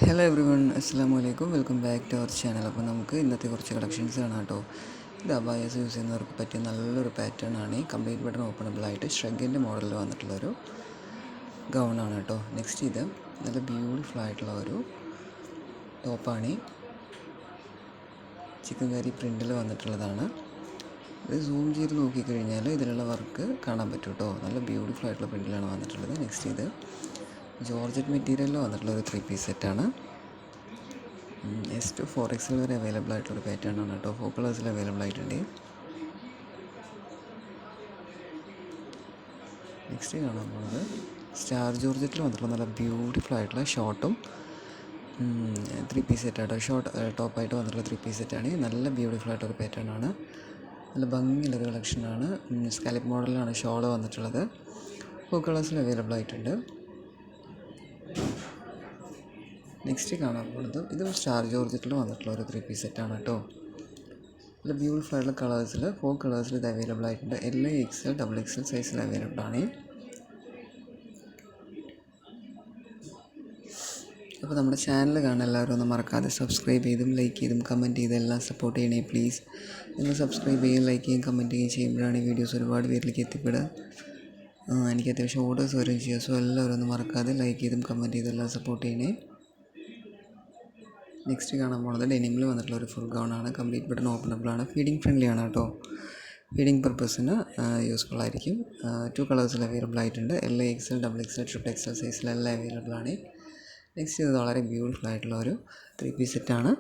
Hello every one, അസ്സലാമു അലൈക്കും. Welcome back to our channel. അപ്പോൾ നമുക്ക് ഇന്നത്തെ കുറച്ച് കളക്ഷൻസ് കാണാം കേട്ടോ. ഇത് അബായാസ് യൂസ് ചെയ്യുന്നവർക്ക് പറ്റിയ നല്ലൊരു പാറ്റേൺ ആണ്. ഈ കംപ്ലീറ്റ് ബട്ടൺ ഓപ്പണബിൾ ആയിട്ട് ഷ്രഗിൻ്റെ മോഡലിൽ വന്നിട്ടുള്ളൊരു ഗൗണാണ് കേട്ടോ. നെക്സ്റ്റ് ഇത് നല്ല ബ്യൂട്ടിഫുൾ ആയിട്ടുള്ള ഒരു ടോപ്പാണ്. ചിക്കൻ കറി പ്രിൻറ്റിൽ വന്നിട്ടുള്ളതാണ്. ഇത് സൂം ചെയ്ത് നോക്കിക്കഴിഞ്ഞാൽ ഇതിലുള്ള വർക്ക് കാണാൻ പറ്റും കേട്ടോ. നല്ല ബ്യൂട്ടിഫുൾ ആയിട്ടുള്ള പ്രിൻറ്റിലാണ് വന്നിട്ടുള്ളത്. നെക്സ്റ്റ് ഇത് ജോർജറ്റ് മെറ്റീരിയലിൽ വന്നിട്ടുള്ള ഒരു 3 പീസ് സെറ്റാണ്. S to 4XL വരെ അവൈലബിൾ ആയിട്ടുള്ളൊരു പാറ്റേൺ ആണ് കേട്ടോ. 4 കളേഴ്സിൽ അവൈലബിൾ ആയിട്ടുണ്ട്. നെക്സ്റ്റ് കാണാൻ പോകുന്നത് സ്റ്റാർ ജോർജറ്റിൽ വന്നിട്ടുള്ള നല്ല ബ്യൂട്ടിഫുൾ ആയിട്ടുള്ള ഷോർട്ടും 3 പീസ് സെറ്റാട്ടോ. ഷോർട്ട് ടോപ്പായിട്ട് വന്നിട്ടുള്ള 3 പീസ് സെറ്റാണ്. നല്ല ബ്യൂട്ടിഫുൾ ആയിട്ടൊരു പാറ്റേൺ ആണ്. നല്ല ഭംഗിയുള്ളൊരു കളക്ഷനാണ്. സ്കാലപ്പ് മോഡലിലാണ് ഷോള് വന്നിട്ടുള്ളത്. 4 കളേഴ്സിൽ അവൈലബിൾ ആയിട്ടുണ്ട്. നെക്സ്റ്റ് കാണാൻ പോകുന്നത് ഇത് സ്റ്റാർ ജോർജറ്റിൽ വന്നിട്ടുള്ള ഒരു 3 പീസ് സെറ്റാണ് കേട്ടോ. നല്ല ബ്യൂട്ടിഫുൾ ആയിട്ടുള്ള കളേഴ്സിൽ 4 കളേഴ്സിൽ ഇത് അവൈലബിൾ ആയിട്ടുണ്ട്. LXL XXL സൈസിൽ അവൈലബിൾ ആണ്. അപ്പോൾ നമ്മുടെ ചാനൽ കാണാൻ എല്ലാവരും ഒന്ന് മറക്കാതെ സബ്സ്ക്രൈബ് ചെയ്തും ലൈക്ക് ചെയ്തും കമൻറ്റ് ചെയ്തും എല്ലാം സപ്പോർട്ട് ചെയ്യണേ പ്ലീസ്. നിങ്ങൾ സബ്സ്ക്രൈബ് ചെയ്യുകയും ലൈക്ക് ചെയ്യുകയും കമൻറ്റ് ചെയ്യുകയും ചെയ്യുമ്പോഴാണ് ഈ വീഡിയോസ് ഒരുപാട് പേരിലേക്ക് എത്തിപ്പെടുക. എനിക്ക് അത്യാവശ്യം ഓർഡേഴ്സ് വരും ചെയ്യുക. സോ എല്ലാവരും ഒന്ന് മറക്കാതെ ലൈക്ക് ചെയ്തും കമൻറ്റ് ചെയ്തും എല്ലാം സപ്പോർട്ട് ചെയ്യണേ. നെക്സ്റ്റ് കാണാൻ പോകുന്നത് ഡെനിമിൽ വന്നിട്ടുള്ള ഒരു ഫുൾ ഗൗണാണ്. കംപ്ലീറ്റ് ബട്ടൺ ഓപ്പണബിൾ ആണ്. ഫീഡിങ് ഫ്രണ്ട്ലി ആണ് കേട്ടോ. ഫീഡിങ് പർപ്പസിന് യൂസ്ഫുൾ ആയിരിക്കും. 2 കളേഴ്സിൽ അവൈലബിൾ ആയിട്ടുണ്ട്. LXL XXL XXL സൈസിലെല്ലാം അവൈലബിൾ ആണ്. നെക്സ്റ്റ് ഇത് വളരെ ബ്യൂട്ടിഫുൾ ആയിട്ടുള്ള ഒരു 3 പീസ് സെറ്റാണ്.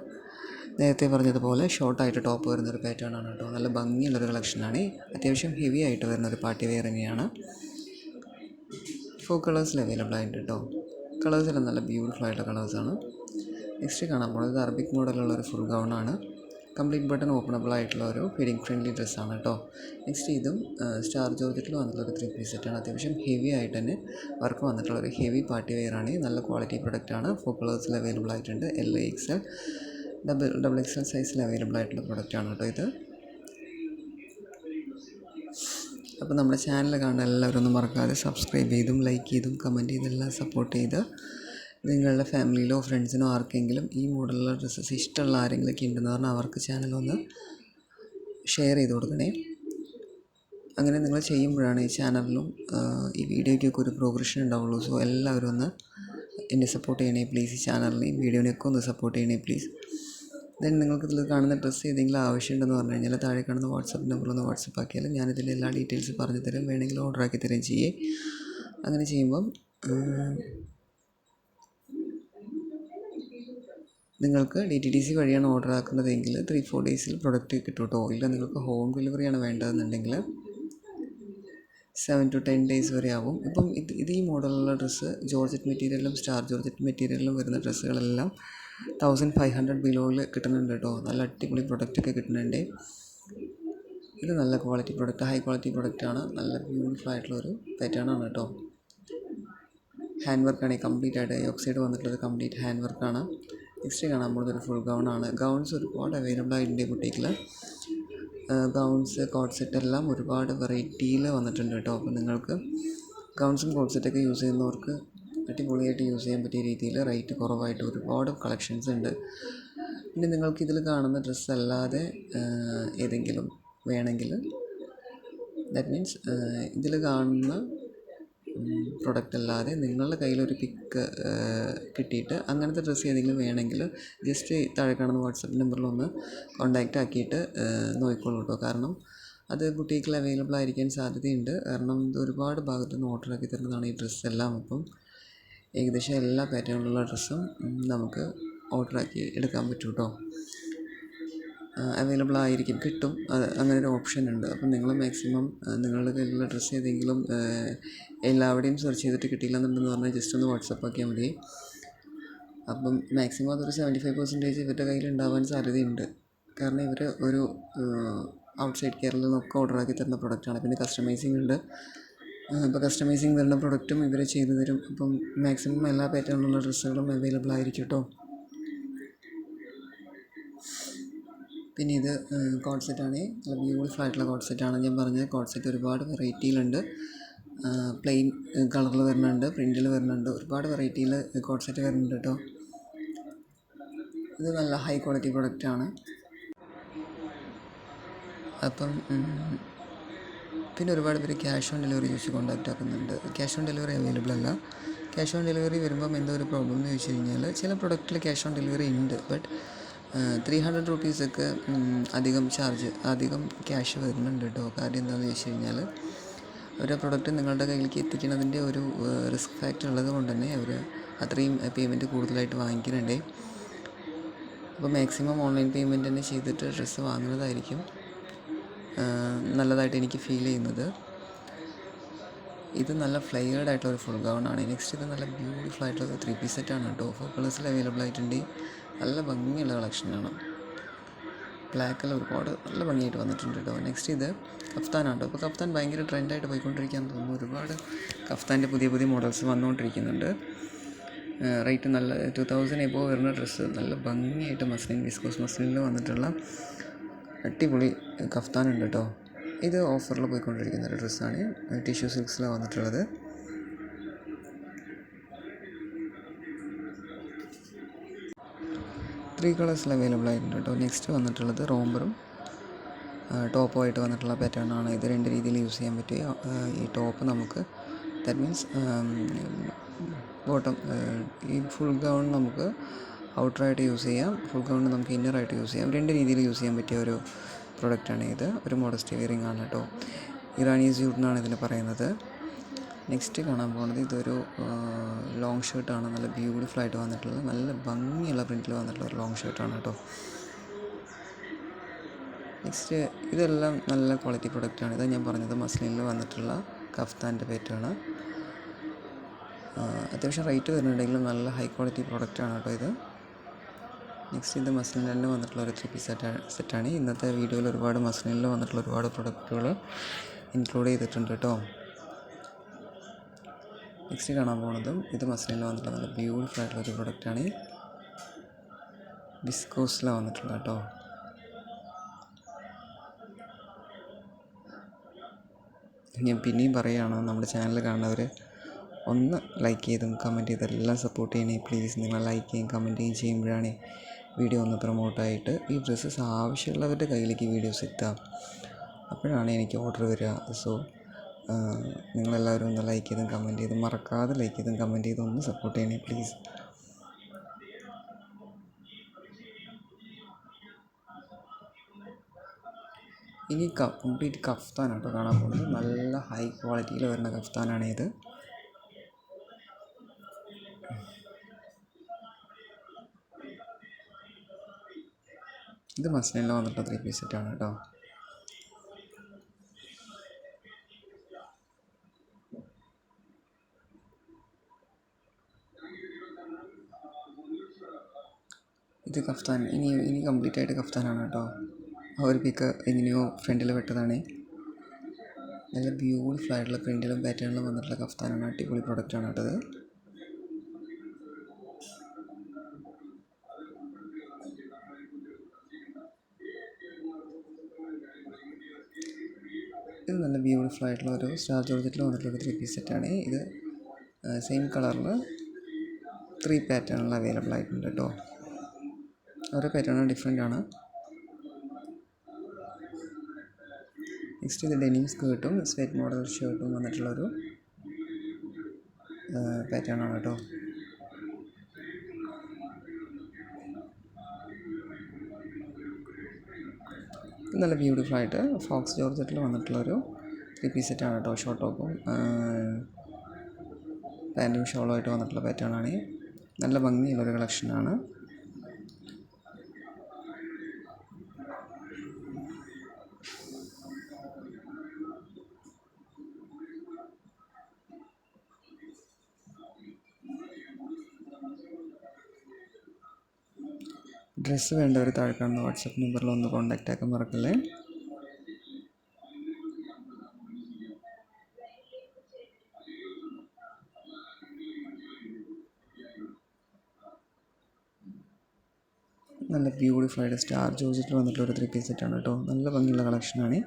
നേരത്തെ പറഞ്ഞതുപോലെ ഷോർട്ടായിട്ട് ടോപ്പ് വരുന്നൊരു പാറ്റേൺ ആണ് കേട്ടോ. നല്ല ഭംഗിയുള്ളൊരു കളക്ഷനാണ്. അത്യാവശ്യം ഹെവി ആയിട്ട് വരുന്നൊരു പാർട്ടി വെയർ തന്നെയാണ്. 4 കളേഴ്സിൽ അവൈലബിൾ ആയിട്ടുണ്ട് കേട്ടോ. കളേഴ്സെല്ലാം നല്ല ബ്യൂട്ടിഫുൾ ആയിട്ടുള്ള കളേഴ്സാണ്. നെക്സ്റ്റ് കാണാൻ പോകുന്നത് അറബിക് മോഡലുള്ളൊരു ഫുൾ ഗൗണാണ്. കംപ്ലീറ്റ് ബട്ടൺ ഓപ്പണബിൾ ആയിട്ടുള്ള ഒരു ഫീഡിങ് ഫ്രണ്ട്ലി ഡ്രസ്സാണ് കേട്ടോ. നെക്സ്റ്റ് ഇതും സ്റ്റാർ ജോർജറ്റിൽ വന്നിട്ടുള്ള ഒരു 3 പീസ് സെറ്റാണ്. അത്യാവശ്യം ഹെവി ആയിട്ട് തന്നെ വർക്ക് വന്നിട്ടുള്ള ഒരു ഹെവി പാർട്ടി വെയറാണ്. നല്ല ക്വാളിറ്റി പ്രൊഡക്റ്റാണ്. 4 കളേഴ്സിൽ അവൈലബിൾ ആയിട്ടുണ്ട്. LXL XXL സൈസിൽ അവൈലബിൾ ആയിട്ടുള്ള പ്രൊഡക്റ്റാണ് കേട്ടോ ഇത്. അപ്പോൾ നമ്മുടെ ചാനൽ കാണാൻ എല്ലാവരും ഒന്ന് മറക്കാതെ സബ്സ്ക്രൈബ് ചെയ്തും ലൈക്ക് ചെയ്തും കമൻറ്റ് ചെയ്തെല്ലാം സപ്പോർട്ട് ചെയ്ത് നിങ്ങളുടെ ഫാമിലിയിലോ ഫ്രണ്ട്സിനോ ആർക്കെങ്കിലും ഈ മോഡലുള്ള ഡ്രസ്സസ് ഇഷ്ടമുള്ള ആരെങ്കിലുമൊക്കെ ഉണ്ടെന്ന് പറഞ്ഞാൽ അവർക്ക് ചാനലൊന്ന് ഷെയർ ചെയ്ത് കൊടുക്കണേ. അങ്ങനെ നിങ്ങൾ ചെയ്യുമ്പോഴാണ് ഈ ചാനലിലും ഈ വീഡിയോയ്ക്കൊക്കെ ഒരു പ്രോഗ്രഷൻ ഉണ്ടാവുള്ളൂ. സോ എല്ലാവരും ഒന്ന് എന്നെ സപ്പോർട്ട് ചെയ്യണേ പ്ലീസ്. ഈ ചാനലിനെയും വീഡിയോനെയൊക്കെ ഒന്ന് സപ്പോർട്ട് ചെയ്യണേ പ്ലീസ്. ദെൻ നിങ്ങൾക്ക് ഇതിൽ കാണുന്ന ഡ്രസ്സ് ഏതെങ്കിലും ആവശ്യമുണ്ടെന്ന് പറഞ്ഞു കഴിഞ്ഞാൽ താഴെ കാണുന്ന വാട്സപ്പ് നമ്പറൊന്ന് വാട്സപ്പ് ആക്കിയാൽ ഞാനിതിൽ എല്ലാ ഡീറ്റെയിൽസ് പറഞ്ഞു തരും. വേണമെങ്കിൽ ഓർഡർ ആക്കി തരുകയും ചെയ്യേ. അങ്ങനെ ചെയ്യുമ്പം നിങ്ങൾക്ക് DTDC വഴിയാണ് ഓർഡർ ആക്കുന്നതെങ്കിൽ 3-4 ഡേയ്സിൽ പ്രൊഡക്റ്റ് കിട്ടും കേട്ടോ. ഇല്ല നിങ്ങൾക്ക് ഹോം ഡെലിവറിയാണ് വേണ്ടതെന്നുണ്ടെങ്കിൽ 7 to 10 ഡേയ്സ് വരെ ആവും. ഇപ്പം ഇത് ഈ മോഡലുള്ള ഡ്രസ്സ് ജോർജറ്റ് മെറ്റീരിയലിലും സ്റ്റാർ ജോർജറ്റ് മെറ്റീരിയലിലും വരുന്ന ഡ്രസ്സുകളെല്ലാം 1500 ബിലോയിൽ കിട്ടുന്നുണ്ട് കേട്ടോ. നല്ല അടിപൊളി പ്രൊഡക്റ്റൊക്കെ കിട്ടുന്നുണ്ട്. ഇത് നല്ല ക്വാളിറ്റി പ്രൊഡക്റ്റ്, ഹൈ ക്വാളിറ്റി പ്രൊഡക്റ്റാണ്. നല്ല ബ്യൂട്ടിഫുൾ ആയിട്ടുള്ളൊരു പാറ്റേൺ ആണ് കേട്ടോ. ഹാൻഡ് വർക്കാണ് കംപ്ലീറ്റ് ആയിട്ട്. ഓക്സൈഡ് വന്നിട്ടുള്ളത് കംപ്ലീറ്റ് ഹാൻഡ് വർക്കാണ്. നെക്സ്റ്റ് കാണാൻ പോകുന്നതൊരു ഫുൾ ഗൗണാണ്. ഗൗൺസ് ഒരുപാട് അവൈലബിൾ ആയിട്ടുണ്ട് ബുട്ടീക്കിൽ. ഗൗൺസ് കോട്ട് സെറ്റ് എല്ലാം ഒരുപാട് വെറൈറ്റിയിൽ വന്നിട്ടുണ്ട് കേട്ടോ. അപ്പോൾ നിങ്ങൾക്ക് ഗൗൺസും കോട്ട് സെറ്റൊക്കെ യൂസ് ചെയ്യുന്നവർക്ക് അടിപൊളിയായിട്ട് യൂസ് ചെയ്യാൻ പറ്റിയ രീതിയിൽ റേറ്റ് കുറവായിട്ട് ഒരുപാട് കളക്ഷൻസ് ഉണ്ട്. പിന്നെ നിങ്ങൾക്ക് ഇതിൽ കാണുന്ന ഡ്രസ്സ് അല്ലാതെ ഏതെങ്കിലും വേണമെങ്കിൽ, ദാറ്റ് മീൻസ് ഇതിൽ കാണുന്ന പ്രൊഡക്റ്റ് അല്ലാതെ നിങ്ങളുടെ കയ്യിലൊരു പിക്ക് കിട്ടിയിട്ട് അങ്ങനത്തെ ഡ്രസ്സ് ഏതെങ്കിലും വേണമെങ്കിൽ ജസ്റ്റ് താഴെ കാണുന്ന വാട്സപ്പ് നമ്പറിലൊന്ന് കോൺടാക്റ്റ് ആക്കിയിട്ട് നോക്കിക്കോളൂ കേട്ടോ. കാരണം അത് ബുട്ടീക്കിൽ അവൈലബിൾ ആയിരിക്കാൻ സാധ്യതയുണ്ട്. കാരണം ഇത് ഒരുപാട് ഭാഗത്തു നിന്ന് ഓർഡർ ആക്കി തരുന്നതാണ് ഈ ഡ്രസ്സെല്ലാം. അപ്പം ഏകദേശം എല്ലാ പാറ്റേണിലുള്ള ഡ്രസ്സും നമുക്ക് ഓർഡറാക്കി എടുക്കാൻ പറ്റും കേട്ടോ. അവൈലബിൾ ആയിരിക്കും, കിട്ടും. അങ്ങനെ ഒരു ഓപ്ഷൻ ഉണ്ട്. അപ്പം നിങ്ങൾ മാക്സിമം നിങ്ങളുടെ കയ്യിലുള്ള ഡ്രസ്സ് ഏതെങ്കിലും എല്ലാവരുടെയും സെർച്ച് ചെയ്തിട്ട് കിട്ടിയില്ലെന്നുണ്ടെന്ന് പറഞ്ഞാൽ ജസ്റ്റ് ഒന്ന് വാട്സപ്പ് ആക്കിയാൽ മതി. അപ്പം മാക്സിമം അതൊരു 75% ഇവരുടെ കയ്യിൽ ഉണ്ടാവാൻ സാധ്യതയുണ്ട്. കാരണം ഇവർ ഒരു ഔട്ട്സൈഡ് കേരളയിൽ നിന്നൊക്കെ ഓർഡർ ആക്കി തരുന്ന പ്രൊഡക്റ്റാണ്. പിന്നെ കസ്റ്റമൈസിങ് ഉണ്ട്. ഇപ്പോൾ കസ്റ്റമൈസിങ് വരുന്ന പ്രൊഡക്റ്റും ഇവർ ചെയ്തു തരും. അപ്പം മാക്സിമം എല്ലാ പാറ്റേണിലുള്ള ഡ്രസ്സുകളും അവൈലബിൾ ആയിരിക്കും കേട്ടോ. പിന്നെ ഇത് കോട്ട് സെറ്റാണ്. നല്ല ബ്യൂട്ടിഫുൾ ആയിട്ടുള്ള കോട്ട് സെറ്റാണ്. ഞാൻ പറഞ്ഞത് കോട്ട് സെറ്റ് ഒരുപാട് വെറൈറ്റിയിലുണ്ട്. പ്ലെയിൻ കളറിൽ വരുന്നുണ്ട്, പ്രിൻറ്റിൽ വരുന്നുണ്ട്. ഒരുപാട് വെറൈറ്റിയിൽ കോട്ട് സെറ്റ് വരുന്നുണ്ട് കേട്ടോ. ഇത് നല്ല ഹൈ ക്വാളിറ്റി പ്രൊഡക്റ്റാണ്. അപ്പം പിന്നെ ഒരുപാട് പേര് ക്യാഷ് ഓൺ ഡെലിവറി ചോദിച്ച് കോൺടാക്റ്റ് ആക്കുന്നുണ്ട്. ക്യാഷ് ഓൺ ഡെലിവറി അവൈലബിൾ അല്ല. ക്യാഷ് ഓൺ ഡെലിവറി വരുമ്പം എന്തോ ഒരു പ്രോബ്ലം എന്ന് ചോദിച്ചു കഴിഞ്ഞാൽ ചില പ്രൊഡക്റ്റിൽ ക്യാഷ് ഓൺ ഡെലിവറി ഉണ്ട്. ബട്ട് 300 റുപ്പീസൊക്കെ അധികം ക്യാഷ് വരുന്നുണ്ട് കേട്ടോ. കാര്യം എന്താണെന്ന് ചോദിച്ചു കഴിഞ്ഞാൽ ഒരു പ്രൊഡക്റ്റ് നിങ്ങളുടെ കയ്യിലേക്ക് എത്തിക്കുന്നതിൻ്റെ ഒരു റിസ്ക് ഫാക്ടർ ഉള്ളത് കൊണ്ട് തന്നെ അവർ അത്രയും പേയ്മെൻറ്റ് കൂടുതലായിട്ട് വാങ്ങിക്കുന്നുണ്ടേ. അപ്പോൾ മാക്സിമം ഓൺലൈൻ പേയ്മെൻറ്റ് തന്നെ ചെയ്തിട്ട് ഡ്രസ്സ് വാങ്ങുന്നതായിരിക്കും നല്ലതായിട്ട് എനിക്ക് ഫീൽ ചെയ്യുന്നത്. ഇത് നല്ല ഫ്ലെയർഡ് ആയിട്ടുള്ള ഒരു ഫുൾ ഗൗൺ ആണ്. നെക്സ്റ്റ് ഇത് നല്ല ബ്യൂട്ടിഫുൾ ആയിട്ടുള്ള 3 പീസ് സെറ്റാണ് കേട്ടോ. 4 കളേഴ്സിൽ അവൈലബിൾ ആയിട്ടുണ്ട്. നല്ല ഭംഗിയുള്ള കളക്ഷനാണ്. ബ്ലാക്കിൽ ഒരുപാട് നല്ല ഭംഗിയായിട്ട് വന്നിട്ടുണ്ട് കേട്ടോ. നെക്സ്റ്റ് ഇത് കഫ്താനാണ് കേട്ടോ. ഇപ്പോൾ കഫ്താൻ ഭയങ്കര ട്രെൻഡായിട്ട് പോയിക്കൊണ്ടിരിക്കുകയെന്ന് തോന്നുന്നു. ഒരുപാട് കഫ്താൻ്റെ പുതിയ മോഡൽസ് വന്നുകൊണ്ടിരിക്കുന്നുണ്ട്. റേറ്റ് നല്ല 2000 എബോവ് വരുന്ന ഡ്രസ്സ് നല്ല ഭംഗിയായിട്ട് വിസ്കോസ് മസ്ലിനിൽ വന്നിട്ടുള്ള അടിപൊളി കഫ്താനുണ്ട് കേട്ടോ. ഇത് ഓഫറിൽ പോയിക്കൊണ്ടിരിക്കുന്ന ഒരു ഡ്രസ്സാണ്. ടിഷ്യൂ സിൽക്സിലാണ് വന്നിട്ടുള്ളത്. ത്രീ കളേഴ്സിൽ അവൈലബിൾ ആയിട്ടുണ്ട് കേട്ടോ. നെക്സ്റ്റ് വന്നിട്ടുള്ളത് റോംബറും ടോപ്പുമായിട്ട് വന്നിട്ടുള്ള പാറ്റേൺ ആണ്. ഇത് രണ്ട് രീതിയിൽ യൂസ് ചെയ്യാൻ പറ്റും. ഈ ടോപ്പ് നമുക്ക് ദാറ്റ് മീൻസ് ബോട്ടം ഈ ഫുൾ ഗൗൺ നമുക്ക് ഔട്ടറായിട്ട് യൂസ് ചെയ്യാം. ഫുൾ ഗൗൺ നമുക്ക് ഇന്നറായിട്ട് യൂസ് ചെയ്യാം. രണ്ട് രീതിയിൽ യൂസ് ചെയ്യാൻ പറ്റിയ ഒരു പ്രൊഡക്റ്റാണ് ഇത്. ഒരു മോഡസ്റ്റ് വെയറിംഗ് ആണ് കേട്ടോ. ഇറാനി സ്യൂട്ട് എന്നാണ് ഇതിന് പറയുന്നത്. നെക്സ്റ്റ് കാണാൻ പോകുന്നത് ഇതൊരു ലോങ് ഷർട്ടാണ്. നല്ല ബ്യൂട്ടിഫുൾ ആയിട്ട് വന്നിട്ടുള്ളത് നല്ല ഭംഗിയുള്ള പ്രിൻറ്റിൽ വന്നിട്ടുള്ള ഒരു ലോങ് ഷർട്ടാണ് കേട്ടോ. നെക്സ്റ്റ് ഇതെല്ലാം നല്ല ക്വാളിറ്റി പ്രൊഡക്റ്റാണ്. ഇതാണ് ഞാൻ പറഞ്ഞത് മസ്ലിനിൽ വന്നിട്ടുള്ള കഫ്താൻ്റെ പാറ്റേൺ. അത്യാവശ്യം റേറ്റ് വരുന്നുണ്ടെങ്കിലും നല്ല ഹൈ ക്വാളിറ്റി പ്രൊഡക്റ്റാണ് കേട്ടോ ഇത്. നെക്സ്റ്റ് ഇത് മസ്ലിനിൽ തന്നെ വന്നിട്ടുള്ള ഒരു 3 പീസ് സെറ്റാണ്. ഇന്നത്തെ വീഡിയോയിൽ ഒരുപാട് മസ്ലിനിൽ വന്നിട്ടുള്ള ഒരുപാട് പ്രൊഡക്റ്റുകൾ ഇൻക്ലൂഡ് ചെയ്തിട്ടുണ്ട് കേട്ടോ. നെക്സ്റ്റ് കാണാൻ പോകുന്നതും ഇത് മസ്ലിനിൽ വന്നിട്ടുള്ള നല്ല ബ്യൂട്ടിഫുൾ ആയിട്ടുള്ളൊരു പ്രൊഡക്റ്റാണ്. വിസ്കോസിലാണ് വന്നിട്ടുള്ളത് കേട്ടോ. ഞാൻ പിന്നെയും പറയുകയാണ്, നമ്മുടെ ചാനൽ കാണുന്നവർ ഒന്ന് ലൈക്ക് ചെയ്തും കമൻറ്റ് ചെയ്തും എല്ലാം സപ്പോർട്ട് ചെയ്യണേ പ്ലീസ്. നിങ്ങൾ ലൈക്ക് ചെയ്യും കമൻറ്റ് ചെയ്യുമ്പോഴാണ് വീഡിയോ ഒന്ന് പ്രൊമോട്ടായിട്ട് ഈ ഡ്രസ്സസ് ആവശ്യമുള്ളവരുടെ കയ്യിലേക്ക് വീഡിയോസ് എത്താം. അപ്പോഴാണ് എനിക്ക് ഓർഡർ വരിക. സോ നിങ്ങളെല്ലാവരും ഒന്ന് ലൈക്ക് ചെയ്തും കമൻറ്റ് ചെയ്തും മറക്കാതെ ലൈക്ക് ചെയ്തും കമൻറ്റ് ചെയ്തും ഒന്ന് സപ്പോർട്ട് ചെയ്യണേ പ്ലീസ്. ഇനി കംപ്ലീറ്റ് കഫ്താനാണ് കേട്ടോ കാണാൻ പോകുന്നത്. നല്ല ഹൈ ക്വാളിറ്റിയിൽ വരുന്ന കഫ്താനാണ് ഇത്. ഇത് മസ്ലിനിൽ വന്നിട്ടുള്ള 3 പീസ് സെറ്റാണ് കേട്ടോ. ഇത് കഫ്താൻ ഇനി കംപ്ലീറ്റ് ആയിട്ട് കഫ്താനാണ് കേട്ടോ. ഒരു പിക്ക് എങ്ങനെയോ ഫ്രണ്ടിൽ വെട്ടതാണ്. നല്ല ബ്യൂട്ടിഫുൾ ആയിട്ടുള്ള പ്രിൻറ്റിലും പാറ്റേണിലും വന്നിട്ടുള്ള കഫ്താനാണ്. അടിപൊളി പ്രൊഡക്റ്റാണ് കേട്ടത്. ഇത് നല്ല ബ്യൂട്ടിഫുൾ ആയിട്ടുള്ള ഒരു സ്റ്റാർ ജോർജറ്റിൽ വന്നിട്ടുള്ള ഒരു 3 പീസ് സെറ്റാണ്. ഇത് സെയിം കളറിൽ 3 പാറ്റേണിൽ അവൈലബിൾ ആയിട്ടുണ്ട് കേട്ടോ. ഓരോ പാറ്റേണും ഡിഫറെൻ്റ് ആണ്. നെക്സ്റ്റ് ഇത് ഡെനിം സ്കേർട്ടും സ്വെറ്റ് മോഡൽ ഷർട്ടും വന്നിട്ടുള്ളൊരു പാറ്റേൺ ആണ് കേട്ടോ. നല്ല ബ്യൂട്ടിഫുൾ ആയിട്ട് ഫോക്സ് ജോർജറ്റിൽ വന്നിട്ടുള്ളൊരു 3 പീസ് സെറ്റാണ് കേട്ടോ. ഷോർട്ട് ടോപ്പും പാൻറ്റും ഷോളുമായിട്ട് വന്നിട്ടുള്ള പാറ്റേൺ ആണ്. നല്ല ഭംഗിയുള്ളൊരു കളക്ഷനാണ്. ഡ്രസ്സ് വേണ്ടവർ താഴെ കാണുന്ന വാട്സപ്പ് നമ്പറിൽ ഒന്ന് കോൺടാക്റ്റ് ആക്കാൻ മറക്കല്ലേ. നല്ല ബ്യൂട്ടിഫുൾ ആയിട്ട് സ്റ്റാർ ജോർജറ്റിൽ വന്നിട്ടുള്ള ഒരു 3 പീസ് സെറ്റാണ് കേട്ടോ. നല്ല ഭംഗിയുള്ള കളക്ഷനാണ്.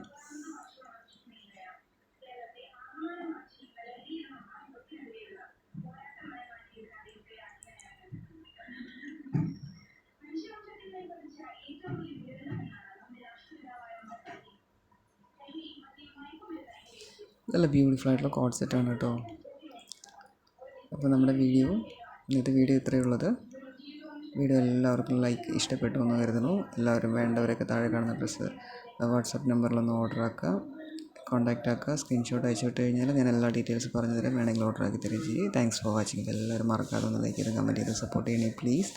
നല്ല ബ്യൂട്ടിഫുൾ ആയിട്ടുള്ള കോഡ് സെറ്റാണ് കേട്ടോ. അപ്പോൾ നമ്മുടെ ഇന്നത്തെ വീഡിയോ ഇത്രയേ ഉള്ളത്. വീഡിയോ എല്ലാവർക്കും ഇഷ്ടപ്പെട്ടു എന്ന് കരുതുന്നു. എല്ലാവരും വേണ്ടവരൊക്കെ താഴെ കാണുന്ന ഡ്രസ്സ് വാട്സപ്പ് നമ്പറിലൊന്ന് ഓർഡർ ആക്കുക, കോൺടാക്റ്റ് ആക്കുക. സ്ക്രീൻഷോട്ട് അയച്ചുവിട്ട് കഴിഞ്ഞാൽ ഞാൻ എല്ലാ ഡീറ്റെയിൽസ് പറഞ്ഞു തരാം. വേണമെങ്കിൽ ഓർഡർ ആക്കി തരികയും ചെയ്യും. Thanks for watching. എല്ലാവരും മറക്കാതെ ഒന്ന് ലൈക്ക് ചെയ്ത് കമൻറ്റ് ചെയ്ത് സപ്പോർട്ട് ചെയ്യണേ പ്ലീസ്.